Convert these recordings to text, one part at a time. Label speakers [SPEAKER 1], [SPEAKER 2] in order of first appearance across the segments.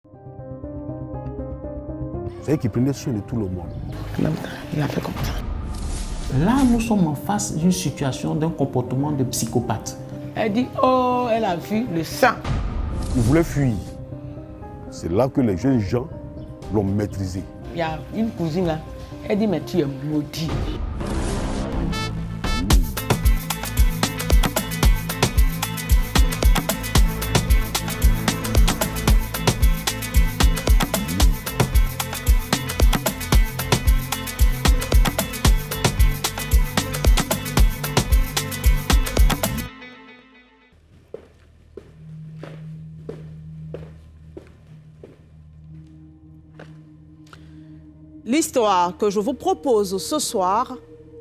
[SPEAKER 1] Vous savez qu'il prenait soin de tout le monde.
[SPEAKER 2] Il a fait comme ça. Là, nous sommes en face d'une situation, d'un comportement de psychopathe. Elle dit, oh, elle a vu le sang.
[SPEAKER 1] Il voulait fuir. C'est là que les jeunes gens l'ont maîtrisé.
[SPEAKER 2] Il y a une cousine là, elle dit, mais tu es maudit.
[SPEAKER 3] L'histoire que je vous propose ce soir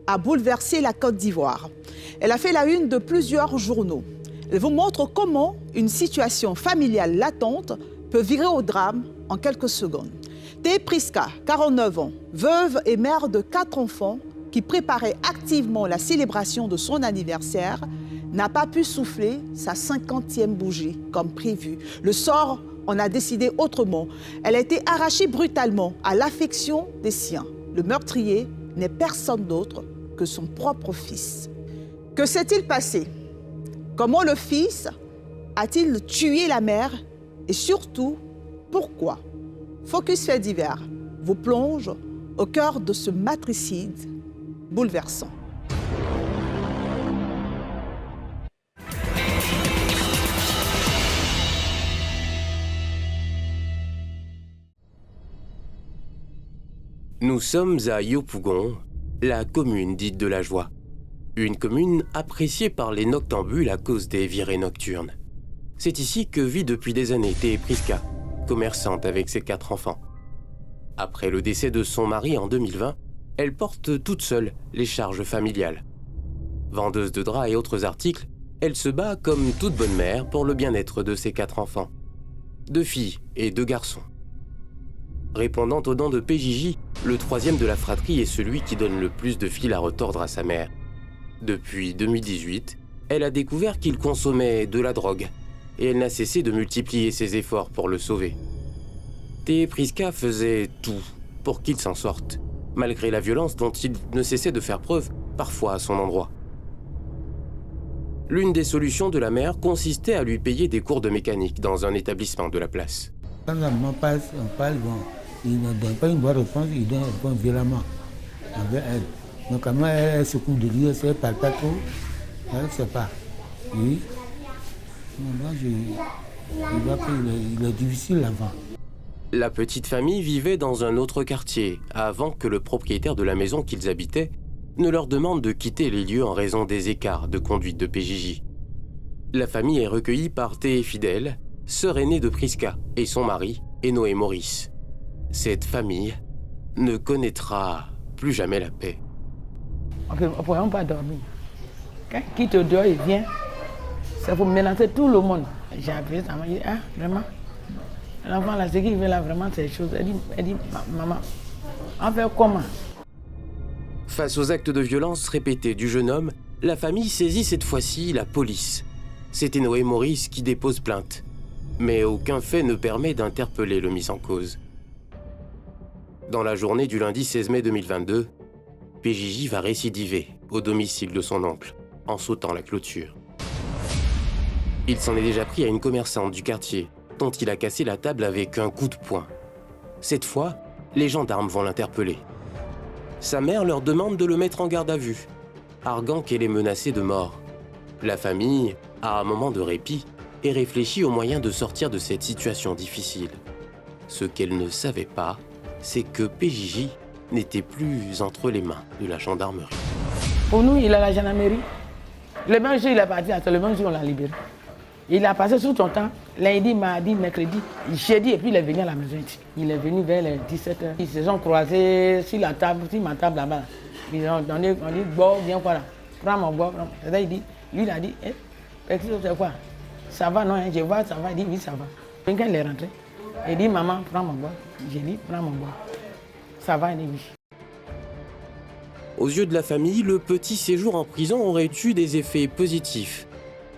[SPEAKER 3] a bouleversé la Côte d'Ivoire. Elle a fait la une de plusieurs journaux. Elle vous montre comment une situation familiale latente peut virer au drame en quelques secondes. Thé Priska, 49 ans, veuve et mère de 4 enfants, qui préparait activement la célébration de son anniversaire, n'a pas pu souffler sa 50e bougie comme prévu. Le sort en a décidé autrement. Elle a été arrachée brutalement à l'affection des siens. Le meurtrier n'est personne d'autre que son propre fils. Que s'est-il passé? Comment le fils a-t-il tué la mère? Et surtout, pourquoi? Focus Faits divers vous plonge au cœur de ce matricide bouleversant.
[SPEAKER 4] Nous sommes à Yopougon, la commune dite de la joie. Une commune appréciée par les noctambules à cause des virées nocturnes. C'est ici que vit depuis des années Thé Priska, commerçante avec ses 4 enfants. Après le décès de son mari en 2020, elle porte toute seule les charges familiales. Vendeuse de draps et autres articles, elle se bat comme toute bonne mère pour le bien-être de ses 4 enfants. 2 filles et 2 garçons. Répondant au nom de PJJ, le 3e de la fratrie est celui qui donne le plus de fil à retordre à sa mère. Depuis 2018, elle a découvert qu'il consommait de la drogue et elle n'a cessé de multiplier ses efforts pour le sauver. Thé Priska faisait tout pour qu'il s'en sorte, malgré la violence dont il ne cessait de faire preuve, parfois à son endroit. L'une des solutions de la mère consistait à lui payer des cours de mécanique dans un établissement de la place.
[SPEAKER 5] Quand la maman passe, on parle, bon, il ne donne pas une bonne réponse, il donne une réponse violemment envers elle. Donc quand elle se coupe de lui, elle ne parle pas trop, elle ne sait pas. Oui. Moi, je vois qu'il est difficile avant.
[SPEAKER 4] La petite famille vivait dans un autre quartier avant que le propriétaire de la maison qu'ils habitaient ne leur demande de quitter les lieux en raison des écarts de conduite de PJJ. La famille est recueillie par Thé Fidèle, sœur aînée de Priska, et son mari, Enoé Maurice. Cette famille ne connaîtra plus jamais la paix.
[SPEAKER 2] On ne peut pas dormir. Quand il quitte dehors, il vient, ça faut mélanger tout le monde. J'ai appelé sa maman, j'ai dit, ah, vraiment, l'enfant là, ce qu'il veut là, vraiment, c'est des choses. Elle dit, maman, on fait comment?
[SPEAKER 4] Face aux actes de violence répétés du jeune homme, la famille saisit cette fois-ci la police. C'est Enoé Maurice qui dépose plainte. Mais aucun fait ne permet d'interpeller le mis en cause. Dans la journée du lundi 16 mai 2022, PJJ va récidiver au domicile de son oncle, en sautant la clôture. Il s'en est déjà pris à une commerçante du quartier, dont il a cassé la table avec un coup de poing. Cette fois, les gendarmes vont l'interpeller. Sa mère leur demande de le mettre en garde à vue, arguant qu'elle est menacée de mort. La famille a un moment de répit et réfléchit aux moyens de sortir de cette situation difficile. Ce qu'elle ne savait pas, c'est que PJJ n'était plus entre les mains de la gendarmerie.
[SPEAKER 2] Pour nous, il a la gendarmerie. Le même jour, il est parti, le même jour, on l'a libéré. Il a passé tout son temps, lundi, mardi, mercredi, jeudi, et puis il est venu à la maison. Il est venu vers les 17h. Ils se sont croisés sur la table, sur ma table là-bas. On dit, bon, viens quoi là, prends mon bois. Lui, il a dit, c'est quoi? Ça va, non, hein? Je vois, ça va. Il dit, oui, ça va. Quand il est rentré, il dit, maman, prends mon bois. J'ai dit, prends mon bois. Ça va, il dit oui.
[SPEAKER 4] Aux yeux de la famille, le petit séjour en prison aurait eu des effets positifs.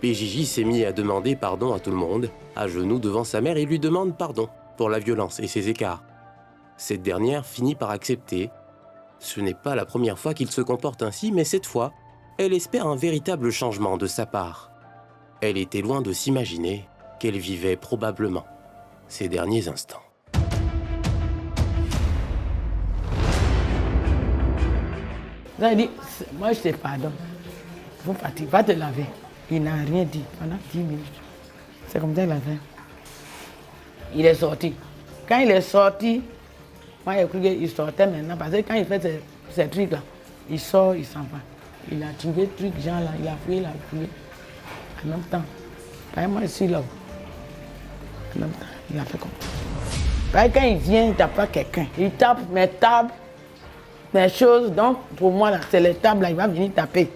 [SPEAKER 4] PJJ s'est mis à demander pardon à tout le monde, à genoux devant sa mère, et lui demande pardon pour la violence et ses écarts. Cette dernière finit par accepter. Ce n'est pas la première fois qu'il se comporte ainsi, mais cette fois, elle espère un véritable changement de sa part. Elle était loin de s'imaginer qu'elle vivait probablement ces derniers instants.
[SPEAKER 2] Il dit, moi je te pardonne. Faut partir, va te laver. Il n'a rien dit pendant 10 minutes. C'est comme ça qu'il a fait. Il est sorti. Quand il est sorti, moi j'ai cru qu'il sortait maintenant parce que quand il fait ces trucs-là, il sort, il s'en va. Il a trouvé des trucs, genre là, il a fouillé. En même temps. Moi je suis là. En même temps, il a fait comme ça. Parce que quand il vient, il ne tape pas quelqu'un. Il tape mes tables, mes choses. Donc pour moi, là, c'est les tables, là, il va venir taper.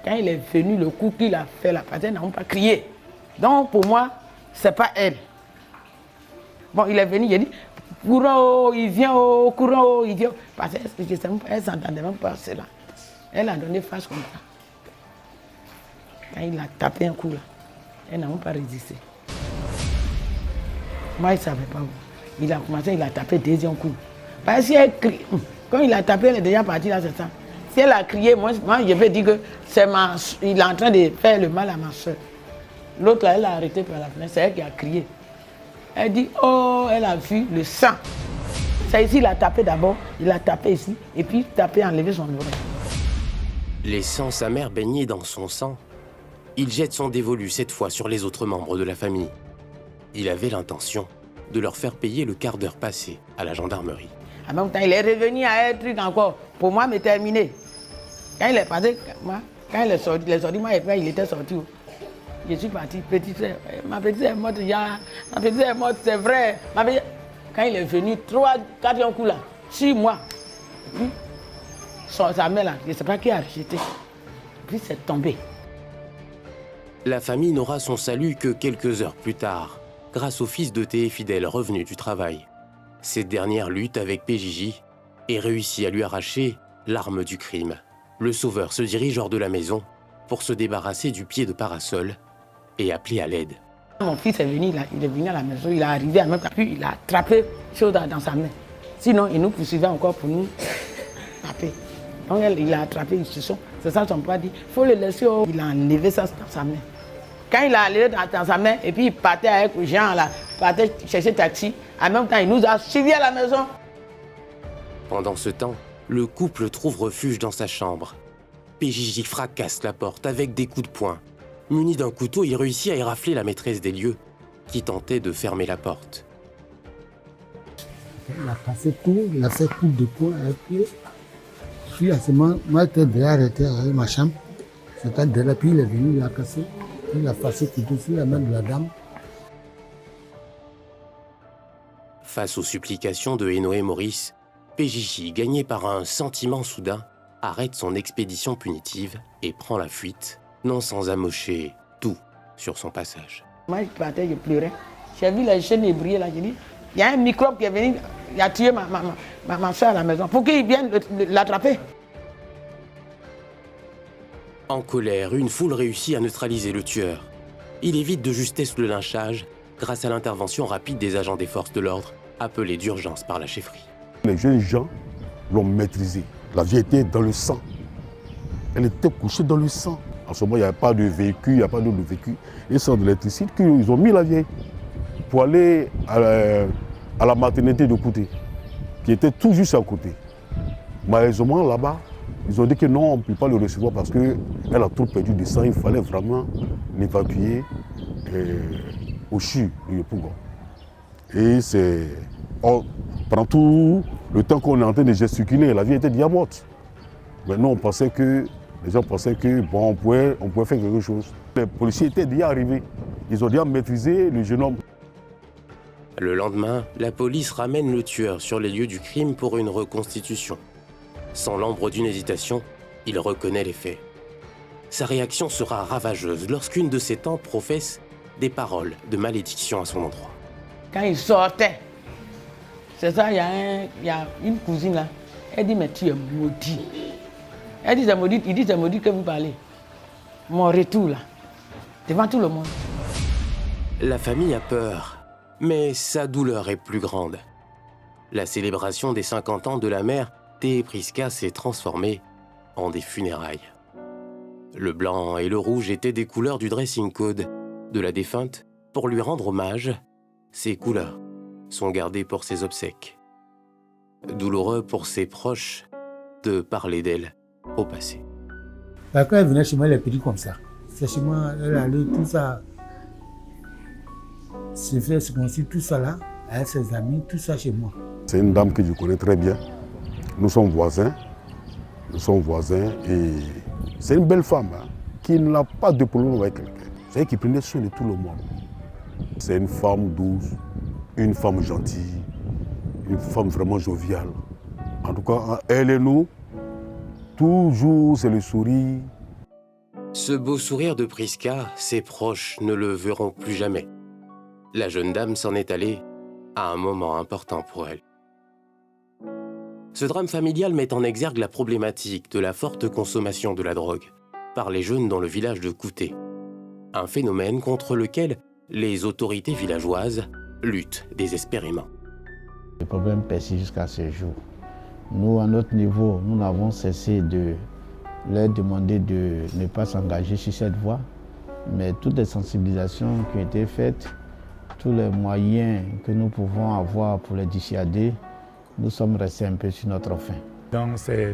[SPEAKER 2] Quand il est venu, le coup qu'il a fait, la personne n'a pas crié. Donc pour moi, ce n'est pas elle. Bon, il est venu, il a dit, courant, il vient, courant, il vient. Parce qu'elle ne s'entendait même pas cela. Elle a donné face comme ça. Quand il a tapé un coup là, elle n'a même pas résisté. Moi, il ne savait pas. Il a commencé, il a tapé deuxième coup. Parce qu'elle crie. Quand il a tapé, elle est déjà partie là, c'est ça. Si elle a crié, moi je vais dire que il est en train de faire le mal à ma soeur. L'autre, elle a arrêté par la fenêtre, c'est elle qui a crié. Elle dit, oh, elle a vu le sang. C'est ici, il a tapé d'abord, il a tapé ici, et puis tapé, enlevé son oreille.
[SPEAKER 4] Laissant sa mère baigner dans son sang, il jette son dévolu cette fois sur les autres membres de la famille. Il avait l'intention de leur faire payer le quart d'heure passé à la gendarmerie.
[SPEAKER 2] En même temps, il est revenu à un truc encore, pour moi, me terminer. Quand il est passé, moi, quand il est sorti, moi, il était sorti. Je suis parti, petite soeur, ma petite soeur est morte, ma petite soeur est morte, c'est vrai. Quand il est venu, 3-4 coups là, 6 mois, puis sa mère là, je ne sais pas qui a rejeté, puis c'est tombé.
[SPEAKER 4] La famille n'aura son salut que quelques heures plus tard, grâce au fils de Théé fidèle revenu du travail. Cette dernière lutte avec PJJ et réussit à lui arracher l'arme du crime. Le sauveur se dirige hors de la maison pour se débarrasser du pied de parasol et appeler à l'aide.
[SPEAKER 2] Mon fils est venu, il est venu à la maison, il est arrivé à même temps, puis il a attrapé chose dans sa main. Sinon, il nous poursuivait encore pour nous taper. Donc il a attrapé, c'est ça son père dit, il faut le laisser. Il a enlevé ça dans sa main. Quand il a enlevé dans sa main, et puis il partait avec Jean, là, partait chercher taxi, en même temps il nous a suivis à la maison.
[SPEAKER 4] Pendant ce temps, le couple trouve refuge dans sa chambre. PJJ fracasse la porte avec des coups de poing. Muni d'un couteau, il réussit à érafler la maîtresse des lieux, qui tentait de fermer la porte.
[SPEAKER 5] Il a passé tout, il a fait coup de poing avec pied. Puis à ce moment, moi j'étais déjà arrêté avec ma chambre. C'était derrière, puis il est venu, il a cassé. Puis il a passé couteau sur la main de la dame.
[SPEAKER 4] Face aux supplications de Enoé Maurice, PJJ, gagné par un sentiment soudain, arrête son expédition punitive et prend la fuite, non sans amocher tout sur son passage.
[SPEAKER 2] Moi, je partais, je pleurais. J'ai vu les chaînes briller là, j'ai dit, il y a un microbe qui est venu, il a tué ma soeur à la maison. Pour qu'il vienne l'attraper.
[SPEAKER 4] En colère, une foule réussit à neutraliser le tueur. Il évite de justesse le lynchage grâce à l'intervention rapide des agents des forces de l'ordre, appelés d'urgence par la chefferie.
[SPEAKER 1] Les jeunes gens l'ont maîtrisée. La vieille était dans le sang. Elle était couchée dans le sang. En ce moment, il n'y avait pas de véhicule, il n'y a pas d'autre véhicule. Ils sont de l'électricité, ils ont mis la vieille pour aller à la maternité de Kouté, qui était tout juste à côté. Malheureusement, là-bas, ils ont dit que non, on ne peut pas le recevoir parce qu'elle a trop perdu de sang. Il fallait vraiment l'évacuer au CHU de Yopougon. Et c'est... pendant tout le temps qu'on est en train de gesticuler, la vie était déjà morte. Maintenant, les gens pensaient que bon, on pouvait faire quelque chose. Les policiers étaient déjà arrivés. Ils ont déjà maîtrisé le jeune homme.
[SPEAKER 4] Le lendemain, la police ramène le tueur sur les lieux du crime pour une reconstitution. Sans l'ombre d'une hésitation, il reconnaît les faits. Sa réaction sera ravageuse lorsqu'une de ses tantes professe des paroles de malédiction à son endroit.
[SPEAKER 2] Quand il sortait, c'est ça, il y a une cousine là, elle dit, mais tu es maudit. Elle dit, c'est maudit, il dit, c'est maudit que vous parlez. Mon retour là, devant tout le monde.
[SPEAKER 4] La famille a peur, Mais sa douleur est plus grande. La célébration des 50 ans de la mère, Thé Priska, s'est transformée en des funérailles. Le blanc et le rouge étaient des couleurs du dressing code de la défunte. Pour lui rendre hommage, ces couleurs sont gardées pour ses obsèques. Douloureux pour ses proches de parler d'elle au passé.
[SPEAKER 5] Quand elle venait chez moi, elle est petite comme ça. C'est chez moi, elle allait tout ça. C'est fait, c'est comme si tout ça là, avec ses amis, tout ça chez moi.
[SPEAKER 1] C'est une dame que je connais très bien. Nous sommes voisins. Et c'est une belle femme qui n'a pas de problème avec quelqu'un. C'est elle qui prenait soin de tout le monde. C'est une femme douce, une femme gentille, une femme vraiment joviale. En tout cas, elle et nous, toujours c'est le sourire.
[SPEAKER 4] Ce beau sourire de Priska, ses proches ne le verront plus jamais. La jeune dame s'en est allée à un moment important pour elle. Ce drame familial met en exergue la problématique de la forte consommation de la drogue par les jeunes dans le village de Kouté. Un phénomène contre lequel les autorités villageoises luttent désespérément.
[SPEAKER 6] Le problème persiste jusqu'à ce jour. Nous, à notre niveau, nous n'avons cessé de leur demander de ne pas s'engager sur cette voie, mais toutes les sensibilisations qui ont été faites, tous les moyens que nous pouvons avoir pour les dissuader, nous sommes restés un peu sur notre faim.
[SPEAKER 7] Dans ces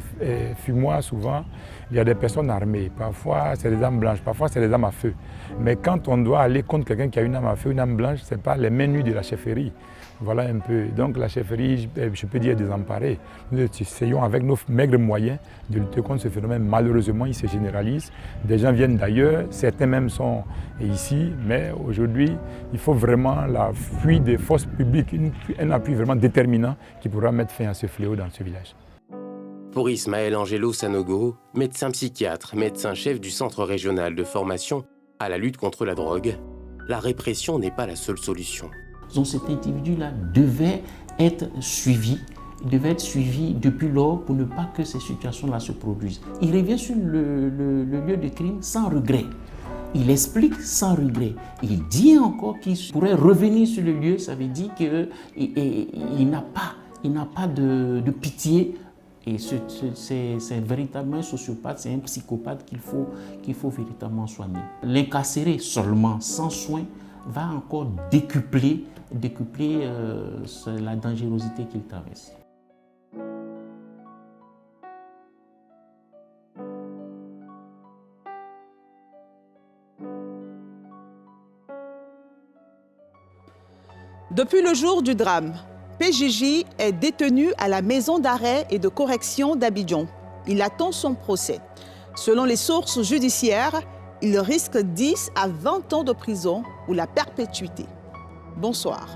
[SPEAKER 7] fumoirs, souvent, il y a des personnes armées. Parfois, c'est des armes blanches, parfois, c'est des armes à feu. Mais quand on doit aller contre quelqu'un qui a une arme à feu, une arme blanche, ce n'est pas les mains nues de la chefferie. Voilà un peu. Donc la chefferie, je peux dire désemparée. Nous essayons avec nos maigres moyens de lutter contre ce phénomène. Malheureusement, il se généralise. Des gens viennent d'ailleurs, certains même sont ici. Mais aujourd'hui, il faut vraiment l'appui des forces publiques, un appui vraiment déterminant qui pourra mettre fin à ce fléau dans ce village.
[SPEAKER 4] Pour Ismaël Angelo Sanogo, médecin psychiatre, médecin-chef du Centre régional de formation à la lutte contre la drogue, la répression n'est pas la seule solution.
[SPEAKER 8] Donc cet individu-là devait être suivi depuis lors pour ne pas que ces situations-là se produisent. Il revient sur le lieu de crime sans regret. Il explique sans regret. Il dit encore qu'il pourrait revenir sur le lieu, ça veut dire qu'il n'a pas de pitié. Et c'est véritablement un sociopathe, c'est un psychopathe qu'il faut véritablement soigner. L'incarcéré seulement, sans soin, va encore décupler la dangerosité qu'il traverse.
[SPEAKER 3] Depuis le jour du drame, PJJ est détenu à la maison d'arrêt et de correction d'Abidjan. Il attend son procès. Selon les sources judiciaires, il risque 10 à 20 ans de prison ou la perpétuité. Bonsoir.